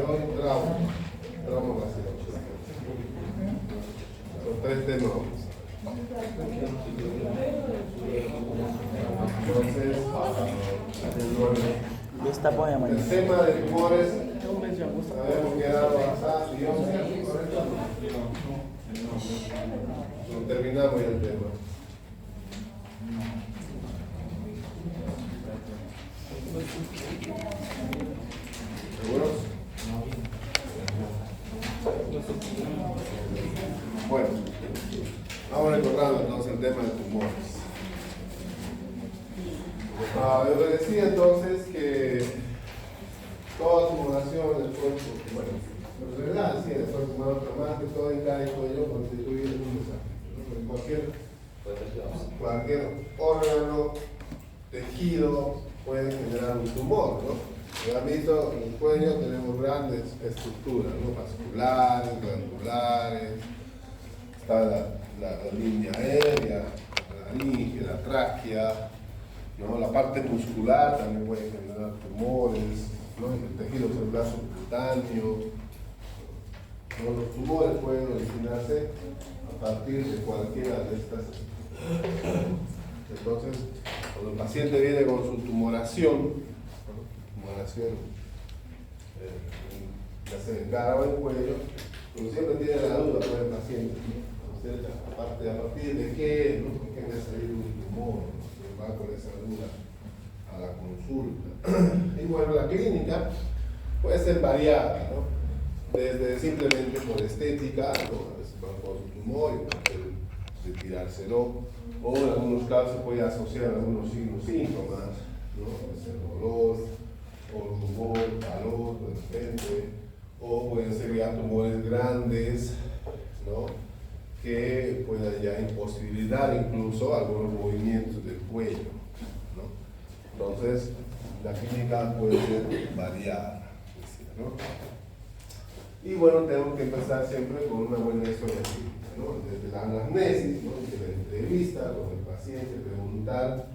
de hoy, trauma vacilar. Los tres temas. Entonces, el tema de tumores, habíamos quedado avanzados, ¿correcto? Terminamos ya el tema. ¿Seguros? Bueno, vamos recordando entonces el tema de tumores. Yo les decía entonces que toda tumoración del cuerpo, bueno, en realidad sí, el cuerpo humano traumático, todo en cada cuello constituye un desafío, ¿no? Cualquier órgano, tejido puede generar un tumor, ¿no? Ya han visto, en el cuello tenemos grandes estructuras, ¿no? Vasculares, glandulares, está la línea aérea, la laringe, la tráquea, ¿no? La parte muscular también puede generar tumores, ¿no? El tejido celular subcutáneo, ¿no? Los tumores pueden originarse a partir de cualquiera de estas estructuras. Entonces, cuando el paciente viene con su tumoración, ya sea en cara o en cuello, uno siempre tiene la duda con el paciente, ¿no? ¿A partir de qué, ¿no? ¿Por qué me ha salido un tumor? ¿No? Se va con esa duda a la consulta. Y bueno, la clínica puede ser variada, ¿no? Desde simplemente por estética, ¿no? A veces van con su tumor y pueden retirárselo, o en algunos casos se puede asociar algunos signos síntomas, ¿no? Puede ser dolor, o rumor, calor de repente, o pueden ser ya tumores grandes, ¿no? Que puedan ya imposibilitar incluso algunos movimientos del cuello, ¿no? Entonces, la clínica puede ser variada, ¿no? Y bueno, tenemos que empezar siempre con una buena historia clínica, ¿no? Desde la anamnesis, ¿no? Desde la entrevista con el paciente, preguntar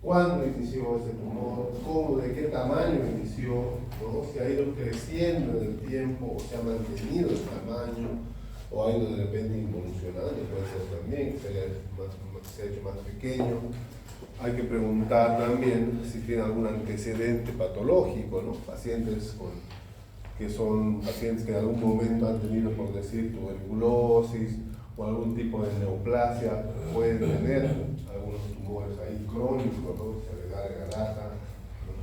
cuándo inició ese tumor, cómo, de qué tamaño inició, ¿no? Si ha ido creciendo en el tiempo o se ha mantenido el tamaño, o ha ido de repente involucionando, puede ser también que se haya hecho más pequeño. Hay que preguntar también si tiene algún antecedente patológico, ¿no? Pacientes que son pacientes que en algún momento han tenido, por decir, tuberculosis o algún tipo de neoplasia, pueden tener algunos tumores ahí crónicos, ¿no? Cerebral, garata, ¿no?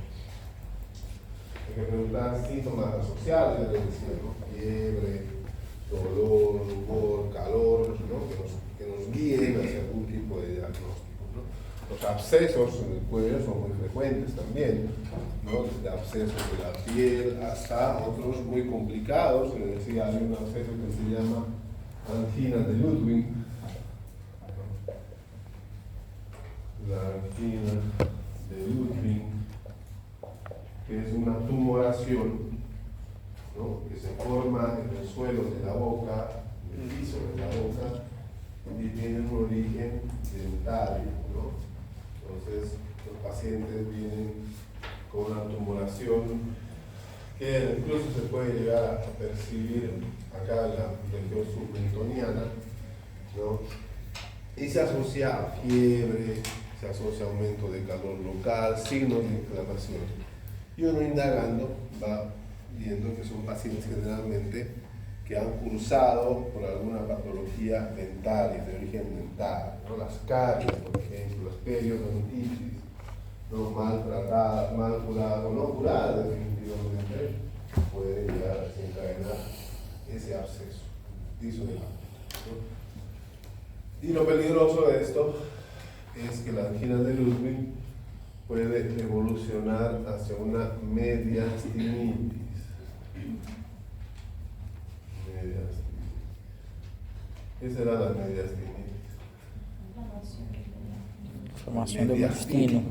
Hay que preguntar síntomas asociados, es decir, ¿no? Fiebre, dolor, rubor, calor, ¿no? que nos guíen hacia algún tipo de diagnóstico, ¿no? Los abscesos en el cuello son muy frecuentes también, ¿no? Desde abscesos de la piel hasta otros muy complicados. Les decía, hay un absceso que se llama angina de Ludwig, la angina de Ludwig, que es una tumoración, ¿no? Que se forma en el suelo de la boca, en el piso de la boca, y tiene un origen dentario, ¿no? Entonces, los pacientes vienen con una tumoración que incluso se puede llegar a percibir acá en la región submentoniana, ¿no? Y se asocia a fiebre, se asocia a aumento de calor local, signos de inflamación. Y uno indagando va viendo que son pacientes generalmente que han cursado por alguna patología dentaria, de origen dental, ¿no? Las caries, por ejemplo, las periodontitis, ¿no? Mal tratadas, mal curadas o no curadas definitivamente, pueden llegar a desencadenar ese absceso, piso de la boca, ¿no? Y lo peligroso de esto es que la angina de Ludwig puede evolucionar hacia una mediastinitis. ¿Qué será la mediastinitis? Formación del intestino.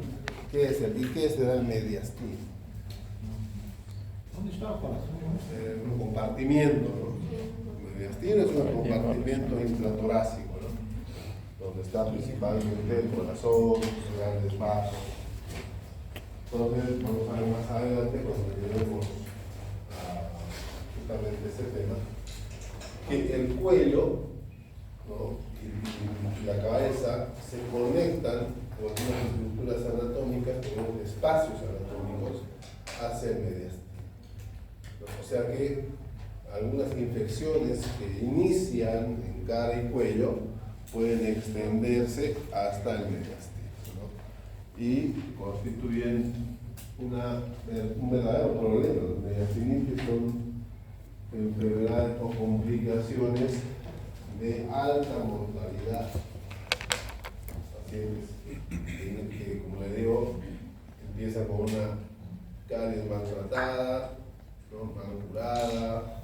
¿Qué será el mediastino? ¿Dónde está el corazón? Un compartimiento, ¿no? El mediastino es un compartimiento intratorácico, ¿no? Donde está principalmente el corazón, los grandes vasos. Entonces, vamos a ver más adelante cuando lleguemos a justamente ese tema, que el cuello, ¿no? y la cabeza se conectan con unas estructuras anatómicas, con unos espacios anatómicos hacia el mediastino. O sea que algunas infecciones que inician en cara y cuello pueden extenderse hasta el mediastino, ¿no? Y constituyen un verdadero problema. Los mediastinitis son enfermedades o complicaciones de alta mortalidad. Pacientes que, como le digo, empiezan con una caries maltratada, ¿no? Mal curada,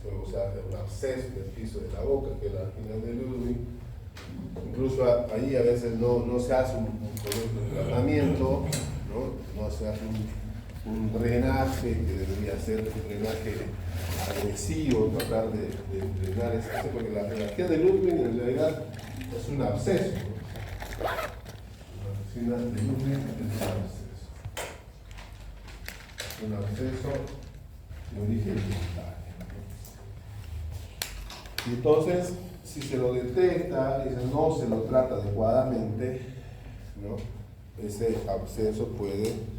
luego se hace un absceso en el piso de la boca, que es la angina de Ludwig. Incluso ahí a veces no se hace un correcto tratamiento, no se hace un drenaje que debería ser un drenaje agresivo, tratar de drenar ese absceso, porque la angina de Ludwig en realidad es un absceso, ¿no? La angina de Ludwig es un absceso de origen cutáneo. Y entonces, si se lo detecta y no se lo trata adecuadamente, ¿no? Ese absceso puede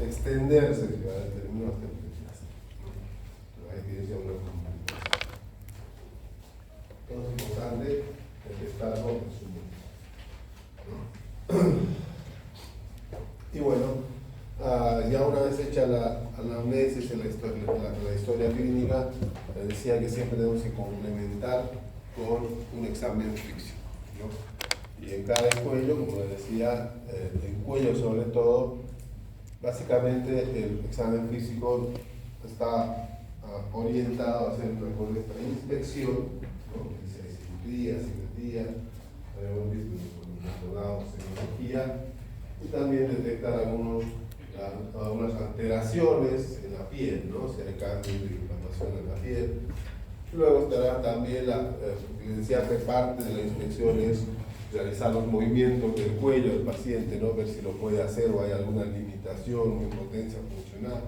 extenderse a determinadas temperaturas. Hay que decir una complicación. Entonces es importante detectarlo en su momento, ¿no? Y bueno, ya una vez hecha la anamnesis y la historia clínica, les decía que siempre tenemos que complementar con un examen físico, ¿no? Y en cada cuello, como les decía, en cuello sobre todo, básicamente el examen físico está orientado a hacer una correcta inspección, ¿no? Si hay cirugía, simetría, hemos visto semiología, y también detectar algunas alteraciones en la piel, ¿no? Si hay cambio de inflamación en la piel. Luego estará también parte de la inspección es realizar los movimientos del cuello del paciente, ¿no? Ver si lo puede hacer o hay alguna limitación o impotencia funcional.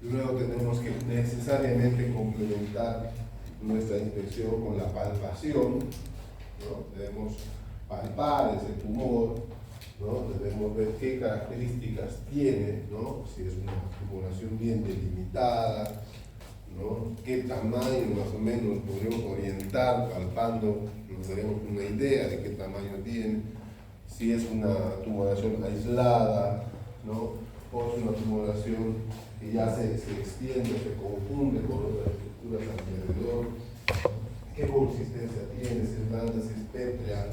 Luego tenemos que necesariamente complementar nuestra inspección con la palpación, ¿no? Debemos palpar ese tumor, ¿no? Debemos ver qué características tiene, ¿no? Si es una tumoración bien delimitada, ¿no? Qué tamaño más o menos podríamos orientar palpando, nos daremos una idea de qué tamaño tiene, si es una tumoración aislada, ¿no? O es una tumoración que ya se extiende, se confunde con otras estructuras alrededor, qué consistencia tiene, si es blanda, si es pétrea,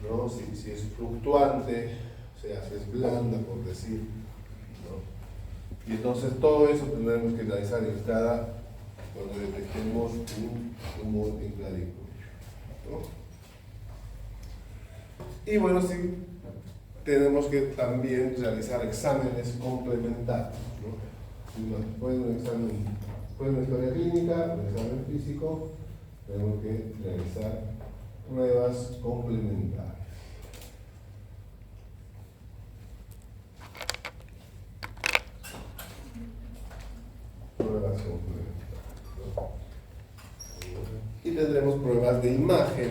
¿no? Si es fluctuante, o sea, si es blanda, por decir, ¿no? Y entonces todo eso tendremos que realizar en cuando detectemos un tumor en clavícula, ¿no? Y bueno, sí, tenemos que también realizar exámenes complementarios, ¿no? Después de una historia clínica, un examen físico, tenemos que realizar pruebas complementarias. Pruebas complementarias, ¿no? Y tendremos pruebas de imagen,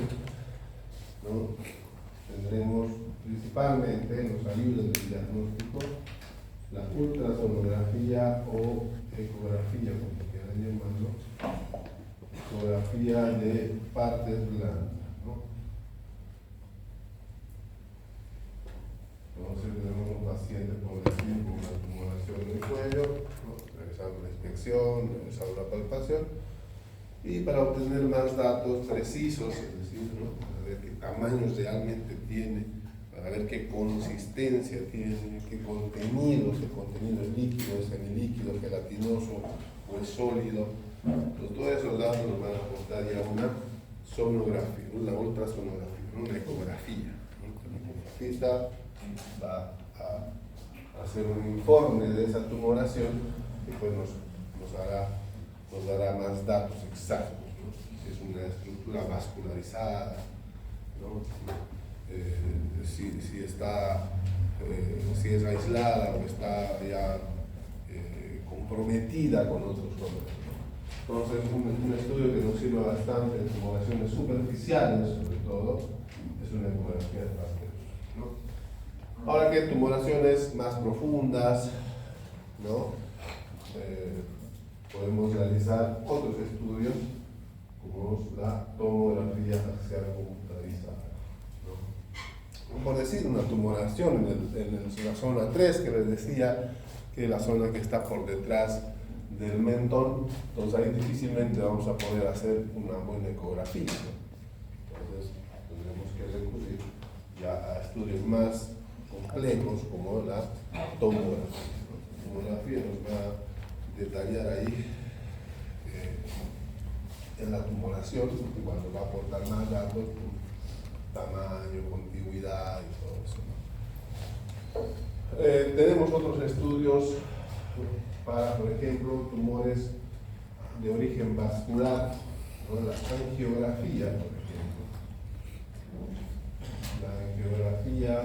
¿no? Tendremos principalmente, nos ayuda en el diagnóstico, la ultrasonografía o ecografía, como quieran llamarlo, ecografía de partes blandas, ¿no? Entonces tenemos un paciente, por decir, con una tumoración en el cuello, ¿no? Realizamos la inspección, realizamos la palpación, y para obtener más datos precisos, es decir, ¿no? Para ver qué tamaño realmente tiene, para ver qué consistencia tiene, qué contenido es líquido, es semilíquido, gelatinoso o es sólido. Entonces, todos esos datos nos van a aportar ya una sonografía, una ultrasonografía, una ecografía, ¿no? El ecografista va a hacer un informe de esa tumoración y pues nos dará más datos exactos, ¿no? Si es una estructura vascularizada, ¿no? Si es aislada o está ya con comprometida con otros órganos. Entonces, un estudio que nos sirve bastante en tumoraciones superficiales, sobre todo, es una ecografía de Pasteur, ¿no? Ahora que tumoraciones más profundas, ¿no? Podemos realizar otros estudios, como la tomografía axial computarizada, ¿no? Por decir, una tumoración en la zona 3, que les decía que es la zona que está por detrás del mentón, entonces ahí difícilmente vamos a poder hacer una buena ecografía, ¿no? Entonces tendremos que recurrir ya a estudios más complejos como la tomografía. La tomografía nos va a detallar ahí en la tumoración, y cuando va a aportar más datos, tamaño, contigüidad y todo eso, ¿no? Tenemos otros estudios para, por ejemplo, tumores de origen vascular, ¿no? La angiografía, por ejemplo. La angiografía,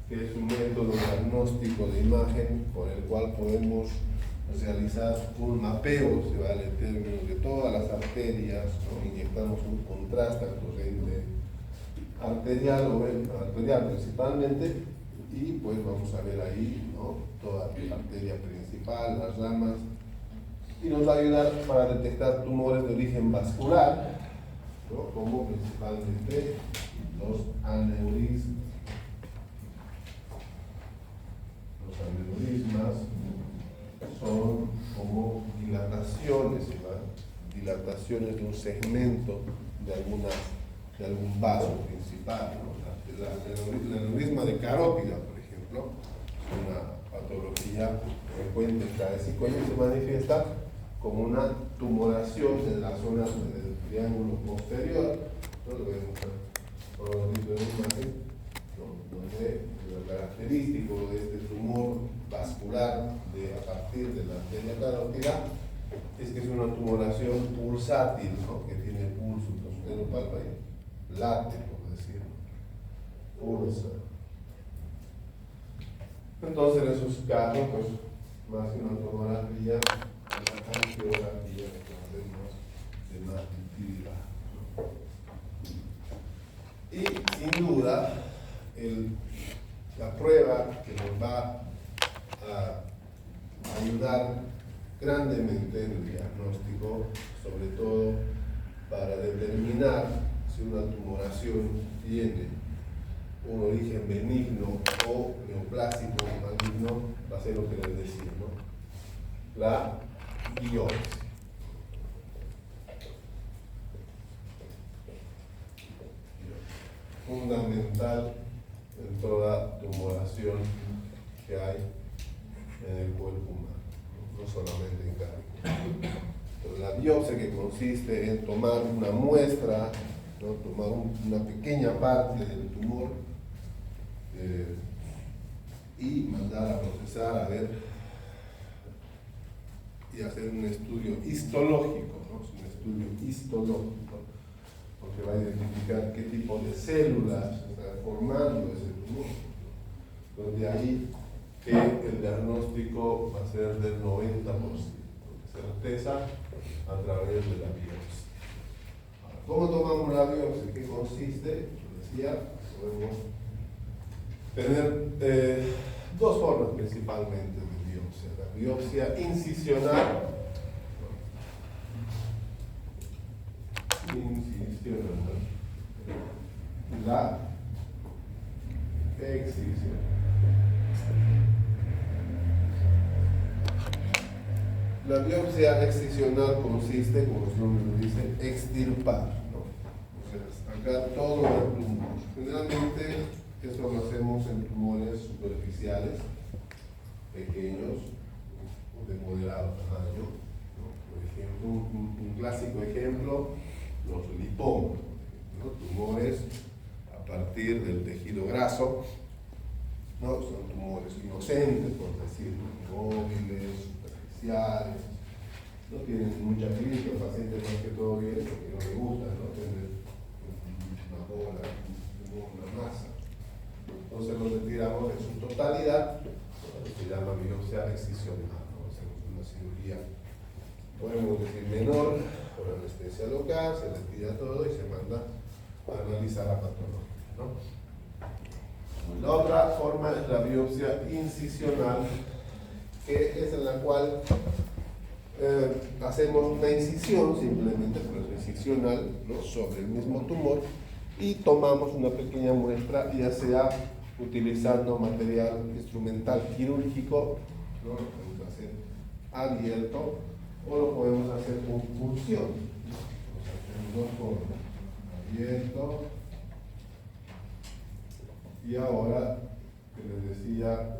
que es un método diagnóstico de imagen por el cual podemos realizar un mapeo, se vale en términos de todas las arterias, ¿no? Inyectamos un contraste al corriente arterial principalmente, y pues vamos a ver ahí, ¿no? Toda la arteria principal, las ramas, y nos va a ayudar para detectar tumores de origen vascular, ¿no? Como principalmente los aneurismas. Los aneurismas son como dilataciones, ¿no? Dilataciones de un segmento de algún vaso principal, ¿no? El aneurisma de carótida, por ejemplo, es una patología frecuente en cada cicoño, se manifiesta como una tumoración en la zona del triángulo posterior, ¿no? Lo vemos por un tipo de imagen, ¿no? Donde lo característico de este tumor vascular a partir de la arteria carótida es que es una tumoración pulsátil, ¿no? Que tiene pulso, entonces usted lo palpa ahí, late, por decirlo, pulsa. Entonces en esos casos, pues, más que una tomografía, una angiografía que hacemos de más utilidad, ¿no? Y sin duda, la prueba que nos va a ayudar grandemente en el diagnóstico, sobre todo para determinar si una tumoración tiene un origen benigno o neoplásico o maligno, va a ser lo que les decía, ¿no? La biopsia. Fundamental en toda tumoración que hay en el cuerpo humano, no solamente en carne. Entonces, la biopsia, que consiste en tomar una muestra, ¿no? Tomar una pequeña parte del tumor y mandar a procesar, a ver, y hacer un estudio histológico, ¿no? Es un estudio histológico, porque va a identificar qué tipo de células está formando ese tumor, ¿no? Entonces, de ahí que el diagnóstico va a ser del 90%, de certeza a través de la biopsia. Ahora, ¿cómo tomamos la biopsia? ¿Qué consiste? Yo decía, podemos tener dos formas principalmente de biopsia. La biopsia incisional, la excisión. La biopsia excisional consiste, como su nombre lo dice, extirpar, ¿no? O sea, sacar todo el tumor. Generalmente eso lo hacemos en tumores superficiales, pequeños, de moderado tamaño, ¿no? Por ejemplo, un clásico ejemplo, los lipomas, ¿no? Tumores a partir del tejido graso, ¿no? Son tumores inocentes, por decirlo, móviles, superficiales, no tienen mucha clínica, el paciente más que todo viene porque no le gusta, ¿no? Tener una bola, una masa. Entonces lo retiramos en su totalidad, lo que se llama biopsia excisional, ¿no? Hacemos una cirugía, podemos decir menor, con anestesia local, se retira todo y se manda a analizar la patología, ¿no? La otra forma es la biopsia incisional, que es en la cual hacemos una incisión, simplemente por eso incisional, ¿no? Sobre el mismo tumor, y tomamos una pequeña muestra, ya sea utilizando material instrumental quirúrgico, ¿no? Lo podemos hacer abierto o lo podemos hacer con punción. Lo hacemos con abierto. Y ahora, que les decía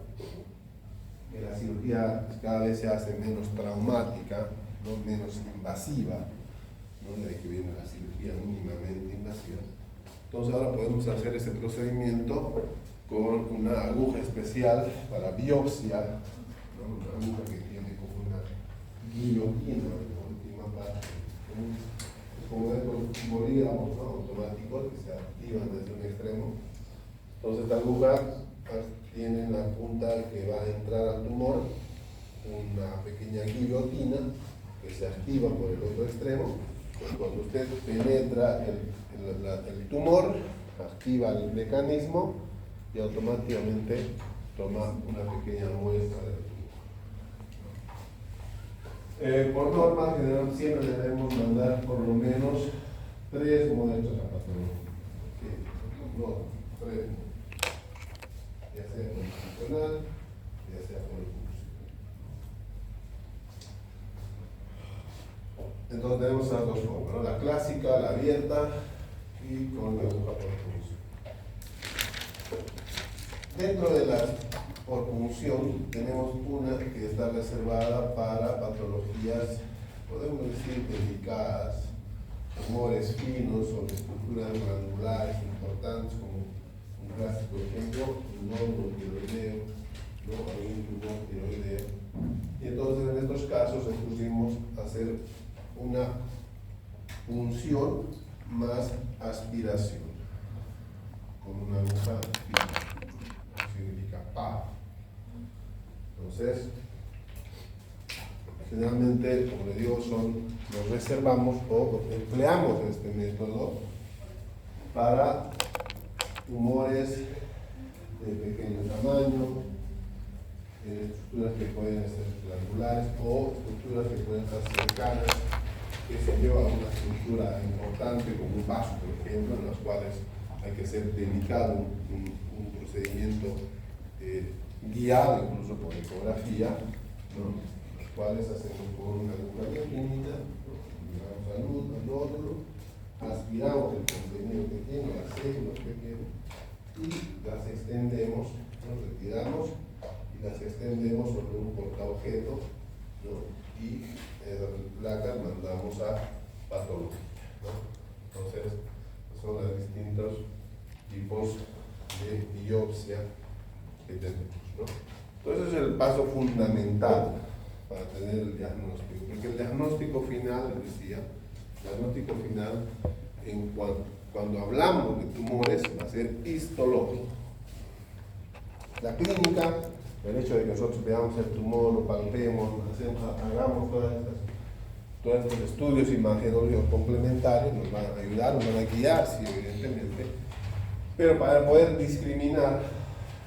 que la cirugía cada vez se hace menos traumática, ¿no? Menos invasiva, ¿no? De ahí que viene la cirugía mínimamente invasiva. Entonces ahora podemos hacer ese procedimiento con una aguja especial para biopsia, ¿no? Una aguja que tiene como una guillotina en la última parte, como estos bolígrafos, ¿no? Automáticos que se activan desde un extremo. Entonces esta aguja tiene en la punta que va a entrar al tumor una pequeña guillotina que se activa por el otro extremo. Cuando usted penetra el tumor, activa el mecanismo y automáticamente toma una pequeña muestra del tumor. Por norma general siempre debemos mandar por lo menos 3 muestras a patología. No, 3 muestras. Ya sea por funcional, ya sea por pulso. Entonces tenemos esas dos formas, ¿no? La clásica, la abierta y con la aguja por punción. Dentro de las por punción tenemos una que está reservada para patologías, podemos decir, delicadas, tumores finos o estructuras glandulares importantes, como un clásico ejemplo, un nódulo tiroideo, ¿no? Algún tumor tiroideo. Y entonces en estos casos escogimos hacer una punción más aspiración con una aguja fina, significa pa. Entonces, generalmente, como le digo, nos reservamos o empleamos este método para tumores de pequeño tamaño, estructuras que pueden ser glandulares o estructuras que pueden estar cercanas, que se lleva a una estructura importante como un vaso, por ejemplo, en las cuales hay que ser delicado, un procedimiento guiado incluso por ecografía, ¿no? Los cuales hacemos con una aguja pequeñita, llegamos al nódulo, aspiramos el contenido pequeño, las células pequeñas, y las extendemos, nos retiramos y las extendemos sobre un portaobjeto, ¿no? Y las placas mandamos a patología, ¿no? Entonces, son los distintos tipos de biopsia que tenemos, ¿no? Entonces es el paso fundamental para tener el diagnóstico, porque el diagnóstico final, les decía, el diagnóstico final cuando hablamos de tumores va a ser histológico. La clínica, el hecho de que nosotros veamos el tumor, lo palpemos, hagamos todos estos estudios imagenológicos complementarios, nos van a ayudar, nos van a guiar, sí, evidentemente, pero para poder discriminar,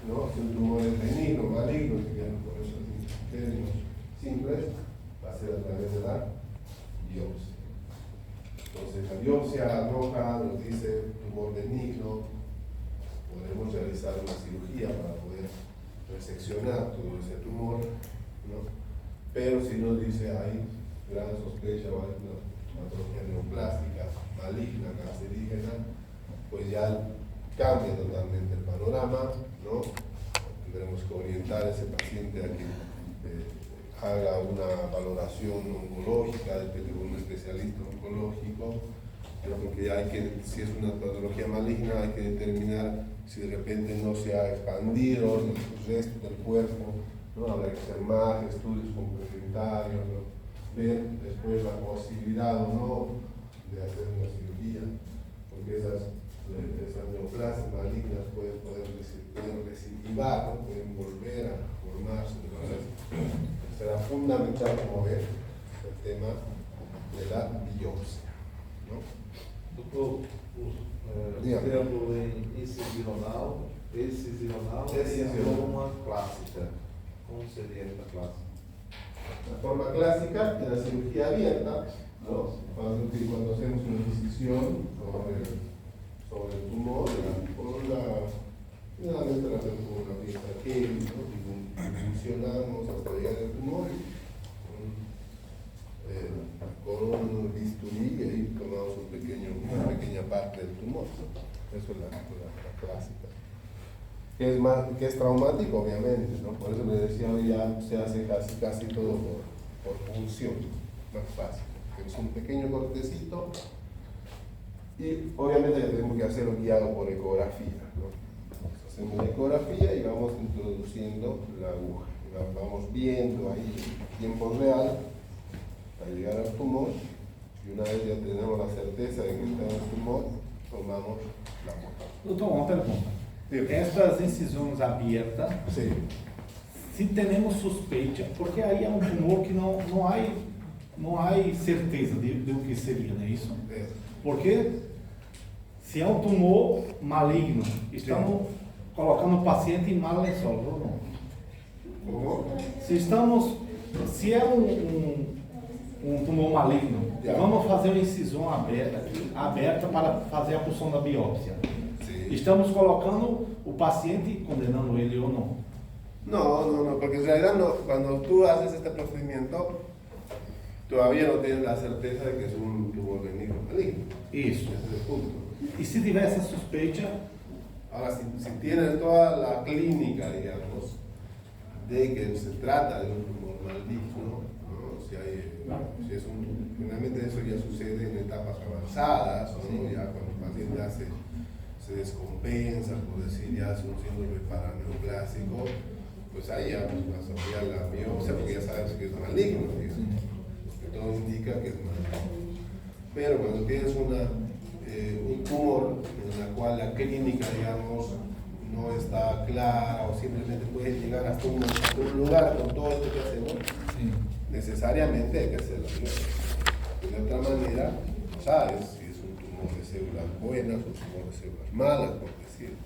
¿no? Si un tumor es benigno, maligno, por eso en términos simples, va a ser a través de la biopsia. Entonces la biopsia arroja, nos dice tumor benigno, podemos realizar una cirugía para poder reseccionar todo ese tumor, ¿no? Pero si nos dice hay gran sospecha o hay una patología neoplástica, maligna, cancerígena, pues ya cambia totalmente el panorama, ¿no? Tendremos que orientar a ese paciente a que haga una valoración oncológica, depende de un especialista oncológico, pero porque hay que, si es una patología maligna, hay que determinar si de repente no se ha expandido en el resto del cuerpo, ¿no? Habrá que hacer más estudios complementarios, ¿no? Ver después la posibilidad o no de hacer una cirugía, porque esa es esas neoplasias malignas pueden recidivar, ¿no? Pueden volver a formarse. Entonces, será fundamental promover el tema de la biopsia, ¿no? Doutor, exemplo em incisional e uma clássica. Como seria esta clássica? La forma clásica de la cirugía abierta, ¿no? Cuando hacemos una incisión sobre el tumor, generalmente la hacemos con una pieza Kelly, ¿no? Y funcionamos hasta llegar al tumor con un bisturí y ahí tomamos una pequeña parte del tumor, ¿no? Eso es la clásica. Que es traumático, obviamente, ¿no? Por eso le decía, ya se hace casi todo por punción, más fácil. Es un pequeño cortecito y obviamente ya tenemos que hacerlo guiado por ecografía, ¿no? Hacemos la ecografía y vamos introduciendo la aguja. Vamos viendo ahí en tiempo real para llegar al tumor y una vez ya tenemos la certeza de que está en el tumor, tomamos la aguja. Doutor, uma pergunta. Estas incisões abertas, Sí. se temos suspeita, porque aí é um tumor que não há certeza do que seria, não é isso? Porque se é um tumor maligno, estamos colocando o paciente em mau lençol, ou não? ¿Cómo? Se é um tumor maligno, vamos fazer uma incisão aberta para fazer a punção da biópsia. Sí. Estamos colocando o paciente, condenando ele ou não? No, porque en realidad cuando tú haces este procedimiento, todavía no tienes la certeza de que es un tumor benigno maligno. Isso. Ese es el punto. E se tiver essa suspeita, Ahora, si tienes toda la clínica, digamos, de que se trata de un tumor maligno, ¿no? Si es finalmente eso ya sucede en etapas avanzadas, ¿no? Ya cuando el paciente se descompensa, por decir, ya hace un síndrome paraneoplásico, pues ahí ya vas a enviar la biopsia porque ya sabes que es maligno, digamos. Todo indica que es maligno. Pero cuando tienes un tumor en la cual la clínica, digamos, no está clara o simplemente puedes llegar hasta un lugar con todo esto que hacemos, necesariamente hay que hacer la biopsia. De otra manera, no sabes si es un tumor de células buenas o un tumor de células malas, por decirlo.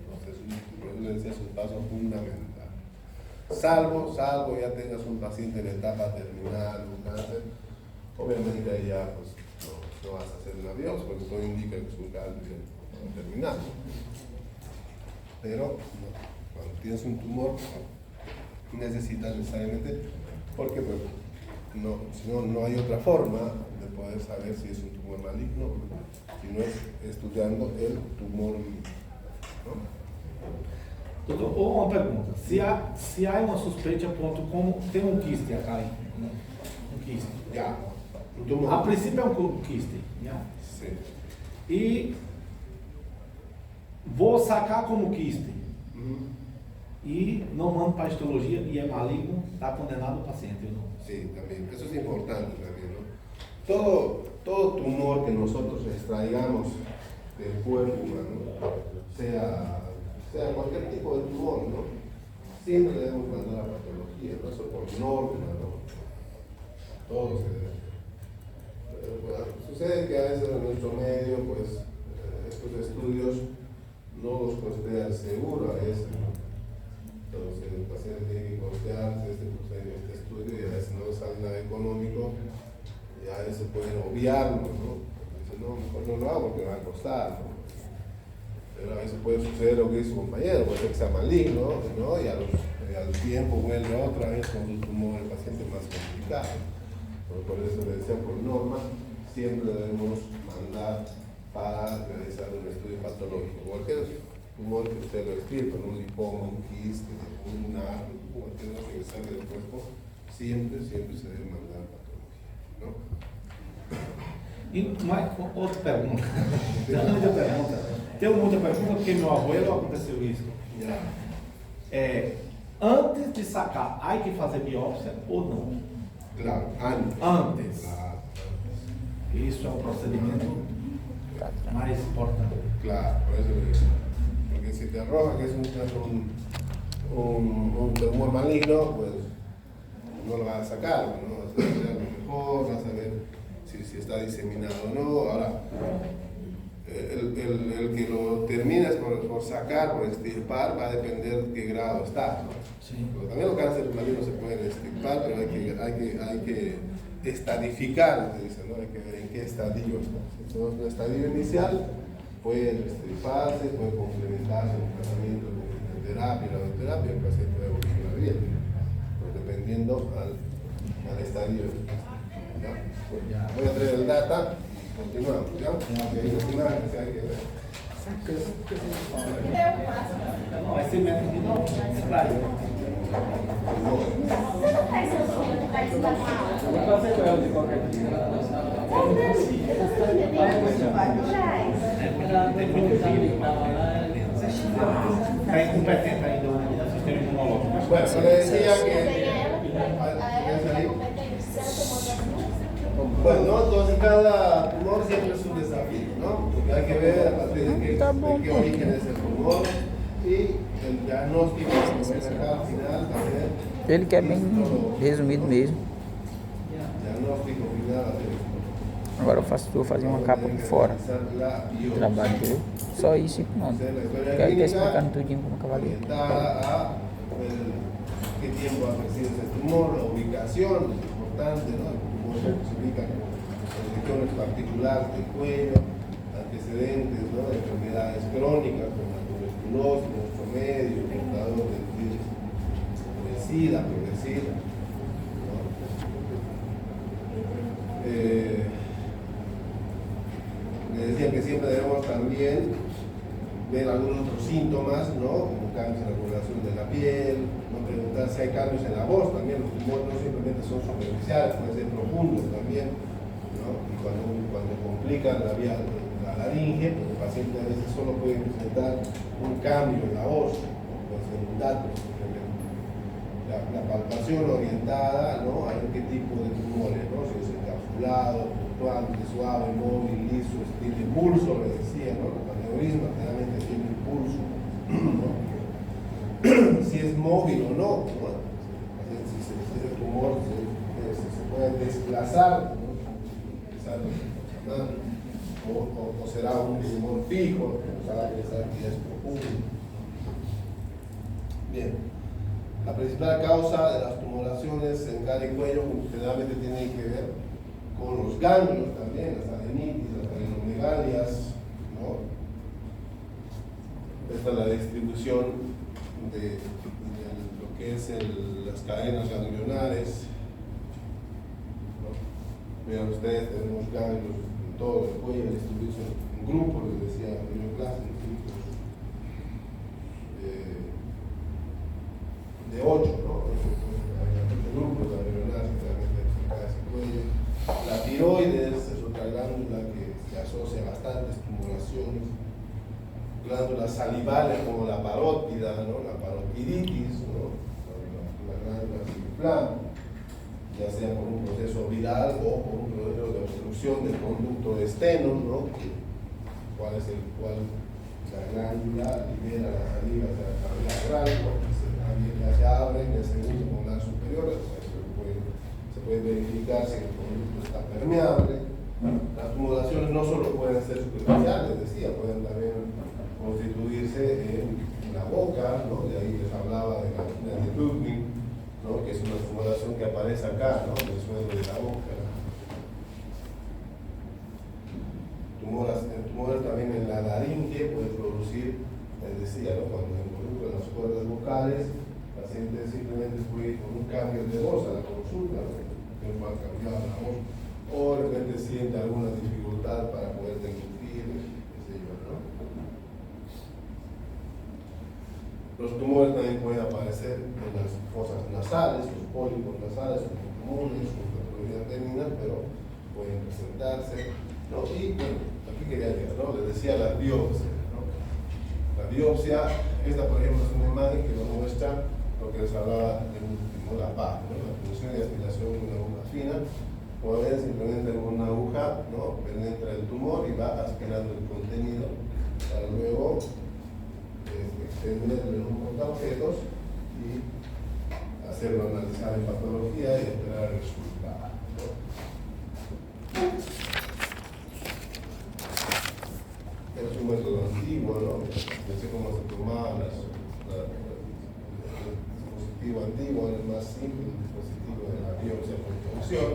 Entonces, por eso les decía, es un paso fundamental. Salvo ya tengas un paciente en etapa terminal, un cáncer, obviamente ahí ya pues, no vas a hacer una biopsia porque todo indica que es un cáncer terminal. Pero cuando tienes un tumor, necesitas necesariamente, porque pues, si no hay otra forma de poder saber si es un tumor maligno, si no es estudiando el tumor, ¿no? doutor, ou uma pergunta, se há uma suspeita, ponto, como tem um quiste acá, um quiste. Ya, un tumor. A princípio é um quiste, né? Sí. E vou sacar como quiste e não mando para a histologia e é maligno, está condenado o paciente ou não? Sí, también. Eso es importante también, ¿no? Todo tumor que nosotros extraigamos del cuerpo humano, sea cualquier tipo de tumor, ¿no? Siempre debemos mandar a patología, no eso por norma, ¿no? Todo se debe hacer. Pero, bueno, sucede que a veces en nuestro medio, pues, estos estudios no los costea el seguro a veces, ¿no? Entonces el paciente tiene que costearse este estudio y a veces no sale nada económico y a veces pueden obviarlo, ¿no? Dicen, no, mejor no lo hago porque me va a costar, ¿no? Pero a veces puede suceder lo que dice su compañero, puede ser que sea maligno, ¿no? Y al tiempo vuelve otra vez con un tumor del paciente más complicado. Por eso le decía, por norma, siempre debemos mandar para realizar un estudio patológico. Cualquier tumor que usted lo escriba, un lipoma, un quiste, un árbol, cualquier cosa que salga del cuerpo, siempre se debe mandar a patología, ¿no? E mais outra pergunta. Tenho muita pergunta porque meu abuelo aconteceu isso. Antes de sacar, há que fazer biópsia ou não? Claro, antes. Antes. Claro. Isso é um procedimento más importante. Claro, por eso lo digo. Porque si te arroja que es un tumor maligno, pues no lo vas a sacar, ¿no? Vas a ver lo mejor, vas a ver si está diseminado o no. Ahora, el que lo termines por sacar, por extirpar, va a depender de qué grado está, ¿no? Sí. Pero también los cánceres malignos se pueden extirpar, pero hay que estadificar, se dice, ¿no? Hay que ver en qué estadio está. Si es un estadio inicial, pueden extirparse, pueden complementarse con tratamiento de terapia, radioterapia, el paciente puede evolucionar bien, pues dependiendo al estadio. ¿Ya? Pues ya. Voy a traer el data, continuamos, ¿ya? Hay imágenes que hay que ver. Vai ser método de novo? Vai. Vou fazer com ela de qualquer jeito. Tem muito filho. Está incompetente ainda o sistema imunológico. Bueno, yo le decía que... Bueno, entonces cada tumor siempre es un desafío, ¿no? Porque hay que ver a partir de qué origen es el tumor y el diagnóstico que se va a sacar al final también. Ele que é bem resumido mesmo. Diagnóstico final Agora eu fazia uma capa por fora do trabalho dele. Só isso e pronto. Porque aí tá explicando tudinho como cavaleiro. orientada a qué tiempo ha crecido ese tumor, la ubicación es importante, ¿no? El tumor se ubica en regiones particulares del cuello, antecedentes, ¿no? De enfermedades crónicas como la tuberculosis, nuestro medio, portador del virus de SIDA, progresiva, ¿no? Me decían que siempre debemos también ver algunos otros síntomas, ¿no? Como cambios en la coloración de la piel, ¿no? Preguntar si hay cambios en la voz también. Los tumores no simplemente son superficiales, pueden ser profundos también, ¿no? Y cuando complican la vía, la laringe, pues el paciente a veces solo puede presentar un cambio en la voz, ¿no? Puede ser un dato simplemente. La palpación orientada, ¿no? A ver qué tipo de tumores, ¿no? Si es encapsulado, fluctuante, suave, móvil, liso, tiene pulso, le decía, ¿no? Los aneurismas generalmente tienen pulso, ¿no? Si es móvil o no, ¿no? Si ese tumor se puede desplazar, ¿no? O será un tumor fijo, para que es profundo. Bien. La principal causa de las tumoraciones en cara y cuello generalmente tiene que ver con los ganglios también, las adenitis, las adenomegalias, ¿no? Esta es la distribución de lo que es las cadenas ganglionares, ¿no? Vean ustedes, tenemos ganglios en todo el cuello, distribuidos en grupos, les decía en la clase, en grupos de 8, ¿no? Hay grupos ganglionares que realmente en ese cuello. La tiroides es otra glándula que se asocia a bastantes tumoraciones. Glándulas salivales como la parótida, ¿no? La parotiditis, ¿no? La glándula saliviflama, ya sea por un proceso viral o por un proceso de obstrucción del conducto de esteno, ¿no? Cual la glándula libera la saliva hacia la cavidad oral, ¿no? Ya se abre en el segundo molar superior, se puede verificar si el conducto está permeable. Las tumoraciones no solo pueden ser superficiales, decía, pueden también constituirse en la boca, ¿no? De ahí les hablaba de la angina de Pugin, ¿no? Que es una tumoración que aparece acá, ¿no? En el suelo de la boca. Tumores también en la laringe puede producir, les decía, ¿no? Cuando involucran las cuerdas vocales, el paciente simplemente puede ir con un cambio de voz a la consulta, ¿no? Que va a cambiar la voz, o de repente siente alguna dificultad para poder deglutir, qué sé yo, ¿no? Los tumores también pueden aparecer en las fosas nasales, los pólipos nasales son muy comunes, con patologías benignas, pero pueden presentarse, ¿no? Y bueno, aquí quería llegar, ¿no? Les decía la biopsia, ¿no? La biopsia, esta por ejemplo es una imagen que nos muestra lo que les hablaba del último, la PAC, ¿no? La punción y aspiración de una bomba fina, como ven, simplemente con una aguja, ¿no?, penetra el tumor y va aspirando el contenido para luego extenderlo en un portaobjetos y hacerlo analizar en patología y esperar el resultado, ¿no? Es un método antiguo, ¿no? No sé cómo se tomaban el dispositivo antiguo, el más simple, el dispositivo de la biopsia por función.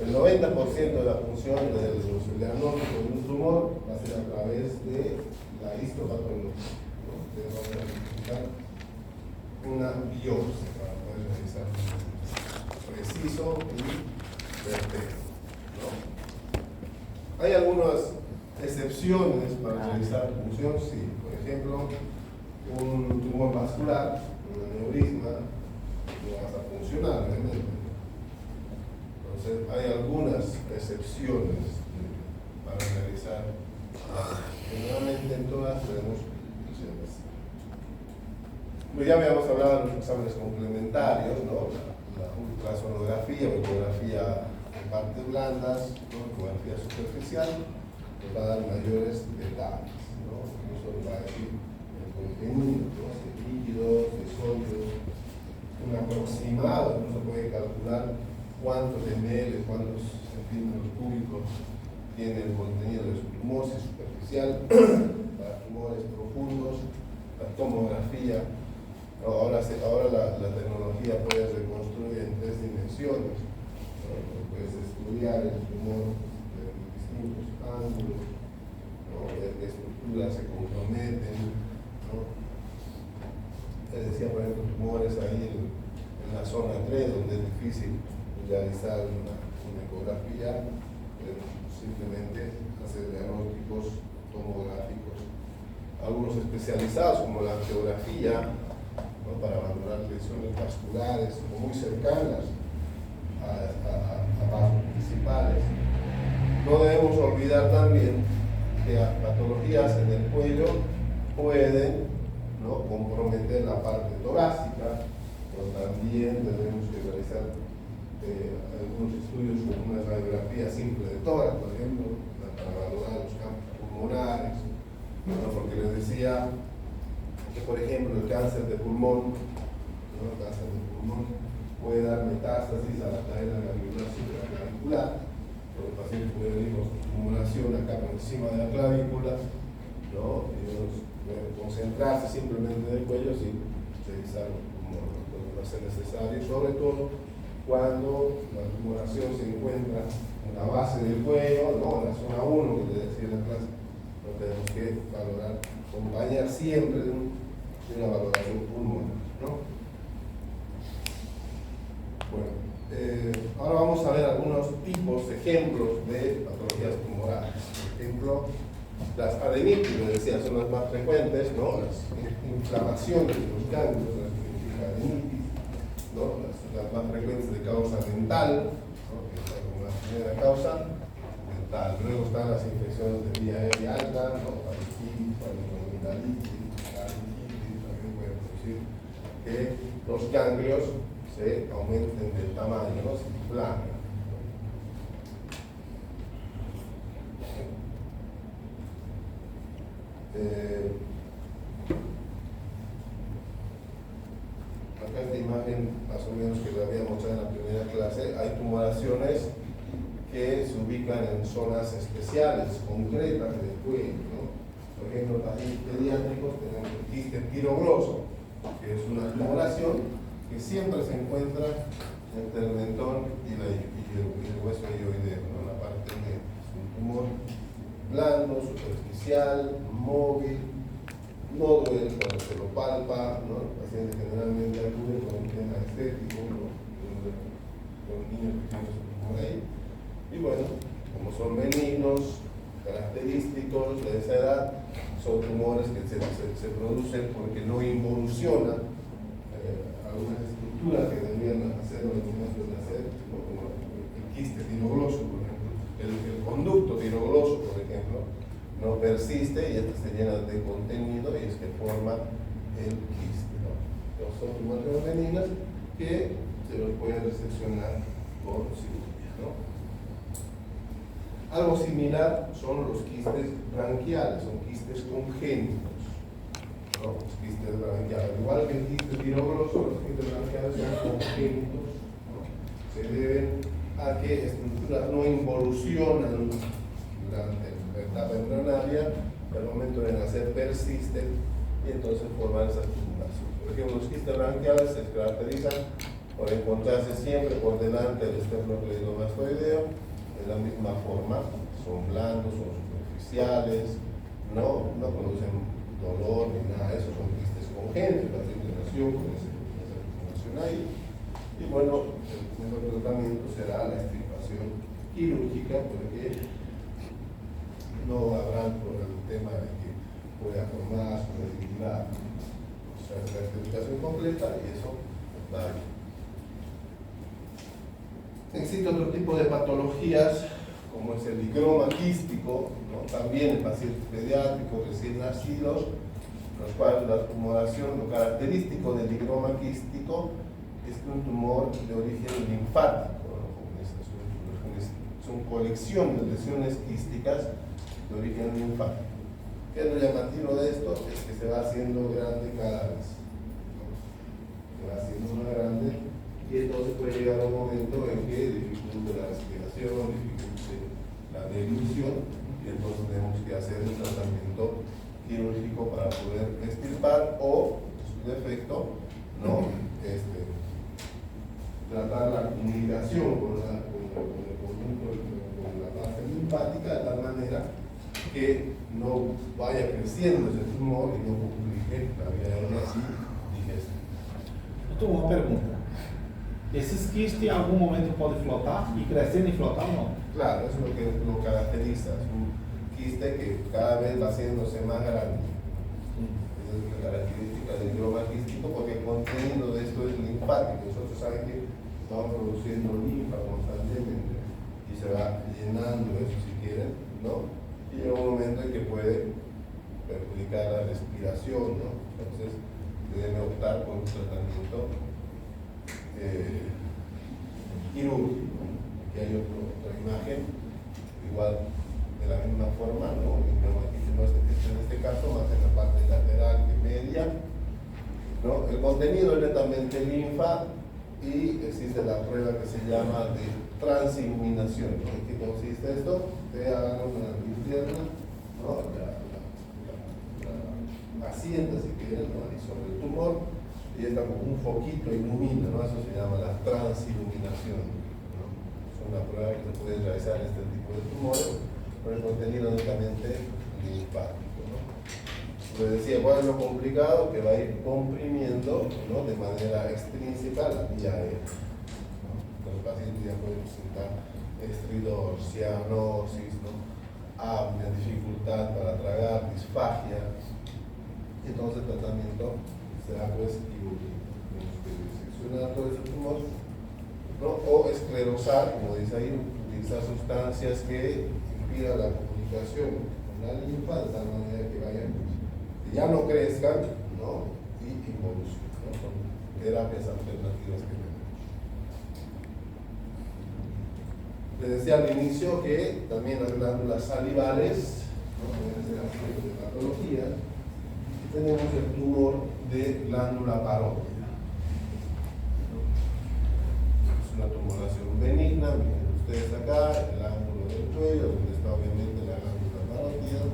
El 90% de la función del diagnóstico de un tumor va a ser a través de la histopatología, ¿no? Vamos a necesitar una biopsia para poder realizar un preciso y certero, ¿no? Hay algunas excepciones para realizar función, sí. Por ejemplo, un tumor vascular, un aneurisma, no va a funcionar, obviamente. Entonces, hay algunas excepciones para realizar. Generalmente en todas tenemos excepciones. Pues ya habíamos hablado de los exámenes complementarios, ¿no? La ultrasonografía o ecografía de partes blandas, ¿no?, ecografía superficial, nos va a dar mayores detalles, ¿no? Incluso nos va a decir el contenido, ¿no?, de líquidos, de sólidos, un aproximado, no se puede calcular cuántos ml, cuántos centímetros cúbicos tiene el contenido de su tumor, si es superficial, para tumores profundos, la tomografía. Ahora la tecnología puede reconstruir en 3 dimensiones, ¿no? Puedes estudiar el tumor de distintos ángulos, ¿no?, ver qué estructuras se comprometen, ¿no? Les decía, por ejemplo, tumores ahí en la zona 3, donde es difícil realizar una ecografía, simplemente hacer diagnósticos tomográficos. Algunos especializados, como la angiografía, ¿no?, para valorar lesiones vasculares o muy cercanas a vasos principales. No debemos olvidar también que patologías en el cuello pueden, ¿no?, comprometer la parte torácica, pero también debemos realizar algunos estudios como una radiografía simple de tórax, por ejemplo, para valorar los campos pulmonares, ¿no?, porque les decía que, por ejemplo, el cáncer de pulmón, ¿no?, el cáncer de pulmón puede dar metástasis a la cadena ganglionar supraclavicular. El paciente puede venir con tumoración acá por encima de la clavícula, ¿no?, y concentrarse simplemente en el cuello sin revisar un tumor. Entonces va a ser necesario, sobre todo cuando la tumoración se encuentra en la base del cuello, ¿no?, en la zona 1, que le decía en la clase, lo tenemos que valorar, acompañar siempre de una valoración pulmonar, ¿no? Bueno, ahora vamos a ver algunos tipos, ejemplos de patologías tumorales. Por ejemplo, las adenitis, les decía, son las más frecuentes, ¿no?, las inflamaciones de los ganglios, las adenitis, ¿no?, las más frecuentes de causa dental, ¿no?, que es como la primera causa dental. Luego están las infecciones de vía aérea alta, ¿no?, faringitis, faringoamigdalitis, laringitis, también puede producir que los ganglios se aumenten de tamaño, ¿no?, se inflamen. Acá esta imagen más o menos que la había mostrado en la primera clase, hay tumoraciones que se ubican en zonas especiales, concretas del cuello, ¿no? Por ejemplo, en pacientes pediátricos tenemos el quiste pirogroso, que es una tumoración que siempre se encuentra entre el mentón y el hueso hioideo, ¿no?, la parte media. Es un tumor blando, superficial, móvil, no duele cuando se lo palpa, ¿no? El paciente generalmente acude con un tema estético, ¿no?, con niños que tienen su tumor ahí. Y bueno, como son benignos, característicos de esa edad, son tumores que se producen porque no involucionan algunas estructuras que deberían hacer en el momento de nacer, ¿no?, como el quiste tirogloso, por ejemplo. El conducto tirogloso, por ejemplo, no persiste y este se llena de contenido y es que forma el quiste, ¿no? Entonces son tumores benignas que se los puede reseccionar por cirugía. ¿no? Algo similar son los quistes branquiales, son quistes congénitos, ¿no? Los quistes branquiales, igual que el quiste tirogroso, los quistes branquiales son congénitos, ¿no? Se deben a que estructuras no involucionan durante la etapa embrionaria, al momento de nacer persisten y entonces forman esa tumulación. Por ejemplo, los quistes branquiales se caracterizan por encontrarse siempre por delante del esternocleidomastoideo de la misma forma, son blandos, son superficiales, no producen dolor ni nada de eso, son quistes congénitos, la gente nació con esa información ahí. Y bueno, el primer tratamiento será la extirpación quirúrgica, porque no habrá por el tema de que pueda formar su debilidad. O sea, es la extirpación completa y eso va bien. Existe otro tipo de patologías, como es el higroma quístico, ¿no? También en pacientes pediátricos recién nacidos, los cuales la tumoración, lo característico del higroma quístico es que un tumor de origen linfático, ¿no? Son colección de lesiones quísticas de origen linfático. ¿Qué es lo llamativo de esto? Es que se va haciendo grande cada vez, ¿no? Se va haciendo más grande. Y entonces puede llegar un momento en que dificulte la respiración, dificulte la deglución, y entonces tenemos que hacer un tratamiento quirúrgico para poder extirpar o, en su defecto, ¿no? Tratar la comunicación con el conjunto, con la parte linfática, de tal manera que no vaya creciendo ese tumor y no complique la vía aérea digestiva. Eu tenho uma pergunta. Esses quistes em algum momento podem flotar y crecer y flotar o no? Claro, eso es lo que lo caracteriza. Es un quiste que cada vez va haciéndose más grande. Esa es la característica del higroma quístico, porque el contenido de esto es linfático. Nosotros saben que estamos produciendo linfa constantemente y se va llenando eso si quieren, ¿no? Y llega un momento en que puede perjudicar la respiración, ¿no? Entonces deben optar por un tratamiento quirúrgico. Aquí hay otra imagen, igual de la misma forma, ¿no? En este caso, más en la parte lateral que media, ¿no? El contenido es netamente linfa y existe la prueba que se llama de transilluminación, ¿no? ¿En qué consiste esto? Te hagan una linterna, ¿no? La asienta, si quieren, ¿no? Y sobre el tumor, y está como un foquito ilumina, ¿no? Eso se llama la transiluminación, ¿no? Es una prueba que se puede realizar en este tipo de tumores con el contenido netamente linfático, ¿no? Les decía, ¿cuál es lo complicado? Que va a ir comprimiendo, ¿no? De manera extrínseca la vía aérea, ¿no? Los pacientes ya pueden presentar estridor, cianosis, ¿no? Apnea, dificultad para tragar, disfagia. Entonces el tratamiento será pues quirúrgico. Tenemos que diseccionar todo ese tumor, ¿no? O esclerosar, como dice ahí, utilizar sustancias que impidan la comunicación con la linfa de tal manera que vayan, que ya no crezcan, ¿no? Y involucionen, ¿no? Son terapias alternativas que tenemos. Les decía al inicio que también las glándulas salivales, ¿no? Pueden ser aspectos de patología. Tenemos el tumor de glándula parótida. Es una tumoración benigna, miren ustedes acá, el ángulo del cuello, donde está obviamente la glándula parótida,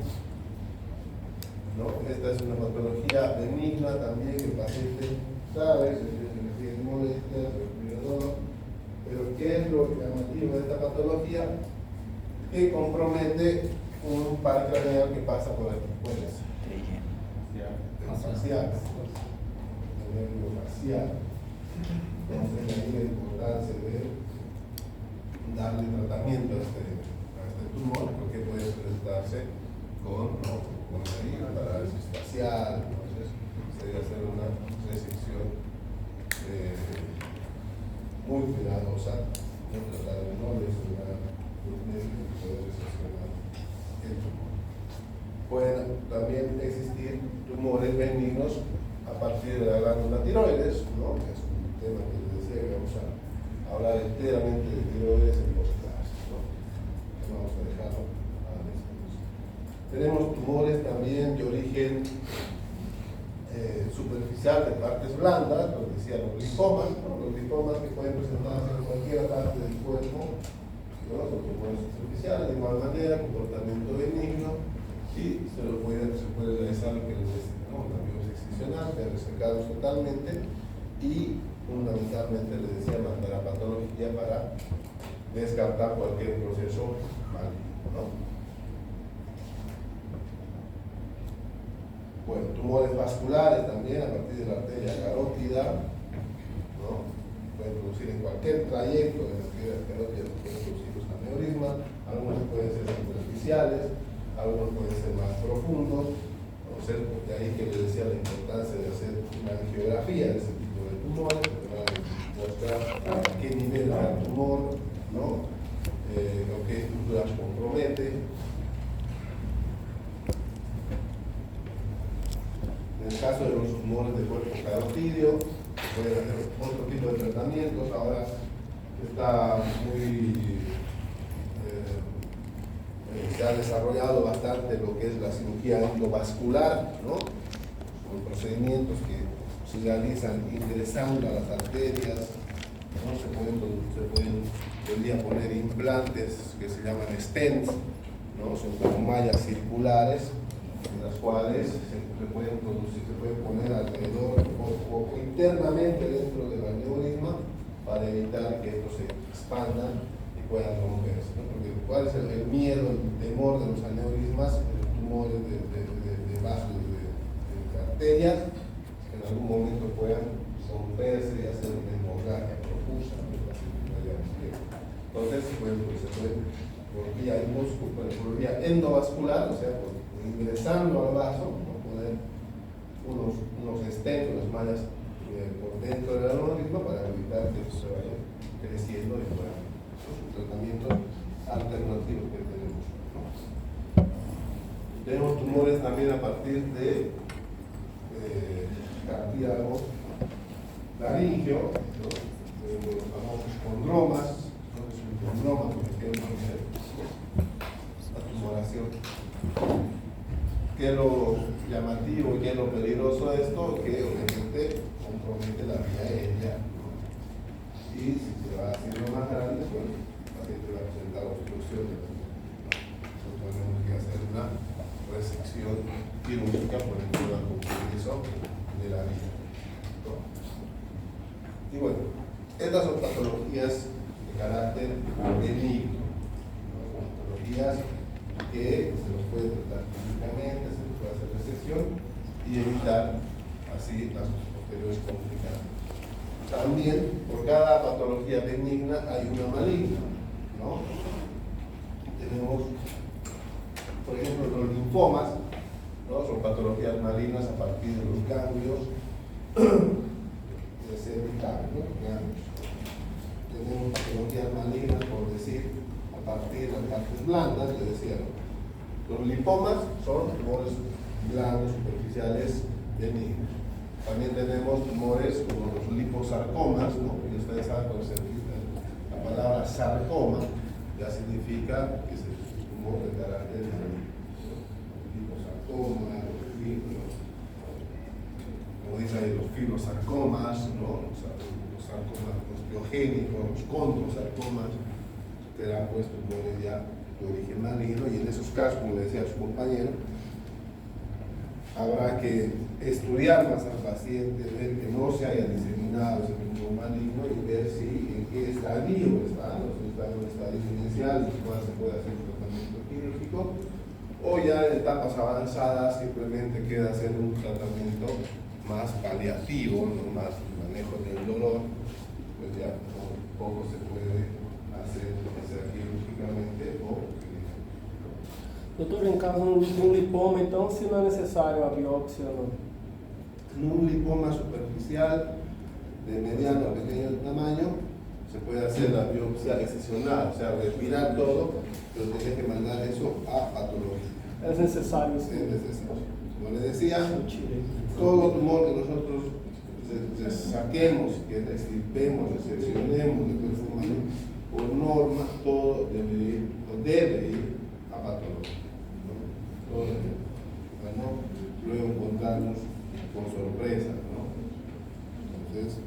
¿no? Esta es una patología benigna también que el paciente sabe, se tiene molestias, respirador, pero ¿qué es lo llamativo de esta patología? Que compromete un par craneal que pasa por aquí, por eso. Facial, el nervio facial. Entonces, ahí la importancia de darle tratamiento a este tumor, porque puede presentarse con herida, parálisis facial. Entonces, sería hacer una resección muy cuidadosa, no tratar de no lesionar los nervios y poder reseccionar el tumor. Pueden también existir tumores benignos a partir de la glándula tiroides, ¿no? Es un tema que les decía que vamos a hablar enteramente de tiroides en los Tenemos tumores también de origen superficial de partes blandas, lo decía los linfomas, ¿no? Los linfomas que pueden presentarse en cualquier parte del cuerpo, ¿no? Son tumores superficiales, de igual manera, comportamiento benigno, y se puede realizar lo que les decía, ¿no? Una biopsia excisional, ver resecados totalmente, y fundamentalmente les decía mandar a patología para descartar cualquier proceso maligno, ¿no? Bueno, tumores vasculares también a partir de la arteria carótida, ¿no? Pueden producir en cualquier trayecto de la arteria carótida, pueden producir los aneurismas, algunos pueden ser superficiales, algunos pueden ser más profundos, ¿no? De ahí que les decía la importancia de hacer una angiografía de ese tipo de tumores, porque van a mostrar a qué nivel está el tumor, ¿no? O qué estructuras compromete. En el caso de los tumores de cuerpo carotídeo, se pueden hacer otro tipo de tratamientos. Ahora está se ha desarrollado bastante lo que es la cirugía endovascular, ¿no? Son procedimientos que se realizan ingresando a las arterias, ¿no? Se pueden hoy en día poner implantes que se llaman stents, ¿no? Son como mallas circulares, en las cuales se pueden poner alrededor o internamente dentro del aneurisma para evitar que estos se expandan y puedan romperse, ¿no? Porque ¿cuál es el miedo, el temor de los aneurismas, de los tumores de vasos de arterias, que en algún momento puedan romperse y hacer una hemorragia profusa, ¿no? Entonces se puede por vía endovascular, o sea, ingresando al vaso, ¿no? Poner unos stents, unas mallas por dentro del aneurisma para evitar que eso se vaya creciendo y fuera. Es un tratamiento alternativo que tenemos, ¿no? Tenemos tumores también a partir de cartílago laringio, ¿no? Los famosos condromas, ¿no? Es un condroma, por ejemplo, la tumoración. ¿Qué es lo llamativo y qué es lo peligroso de esto? Que obviamente compromete la vía aérea, ¿no? Y si se va haciendo más grande, pues el paciente va a presentar obstrucción de la vía, ¿no? Entonces tenemos que hacer una resección quirúrgica por el compromiso de la vía, ¿no? Y bueno, estas son patologías de carácter benigno, ¿no? Son patologías que se los puede tratar clínicamente, se les puede hacer resección y evitar así las posteriores complicaciones. También, por cada patología benigna hay una maligna, ¿no? Tenemos, por ejemplo, los linfomas, ¿no? Son patologías malignas a partir de los ganglios cervicales, ¿no? Ganglios. Tenemos patologías malignas, por decir, a partir de las partes blandas, les decía, ¿no? Los linfomas son tumores blandos, superficiales, benignos. También tenemos tumores como los liposarcomas, ¿no? Y ustedes saben cuando se dice la palabra sarcoma, ya significa que es un tumor de carácter benigno. Liposarcoma, como dice ahí, los fibrosarcomas, ¿no? Los sarcomas osteogénicos, los condrosarcomas, serán pues tumores ya de origen maligno, y en esos casos, como le decía a su compañero, habrá que estudiar más al paciente, ver que no se haya diseminado ese tumor maligno y ver si en qué estadio está, ¿no? Si está en un estadio inicial, en el cual se puede hacer un tratamiento quirúrgico, o ya en etapas avanzadas simplemente queda hacer un tratamiento más paliativo, no más manejo del dolor, pues ya poco se puede hacer quirúrgicamente o Doutor, em caso de um lipoma, então, se não é necessário a biópsia ou não? En un lipoma superficial de mediano a pequeño tamaño se puede hacer la biopsia excisional, o sea, retirar todo, pero tiene que mandar eso a patología. É necessário, sim. Es necesario. Como les decía, todo tumor que nosotros saquemos, que extirpemos, excepcionemos del cuerpo humano, por norma todo debe ir a patología, ¿no? Bueno, luego encontrarnos con sorpresa, ¿no? Entonces,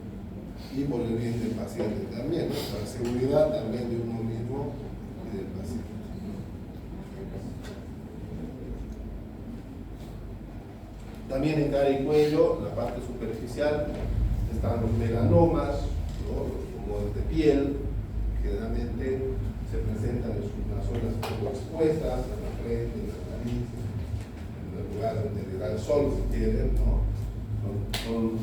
y por el bien del paciente también, ¿no? Para la seguridad también de uno mismo y del paciente. También en cara y cuello, la parte superficial, están los melanomas, ¿no? Los tumores de piel, generalmente se presentan en las zonas poco expuestas, en la frente, en la nariz, en el lugar donde le da el sol, si quieren, ¿no? Son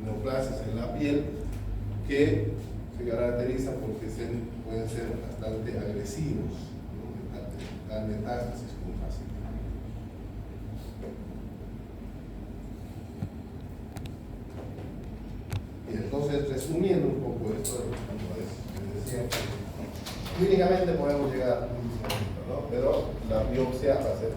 neoplasias en la piel que se caracterizan porque pueden ser bastante agresivos, ¿no? Dan metástasis con facilidad. Y entonces, resumiendo un poco esto, como les decía, clínicamente podemos llegar a un diagnóstico, ¿no? Pero la biopsia va a ser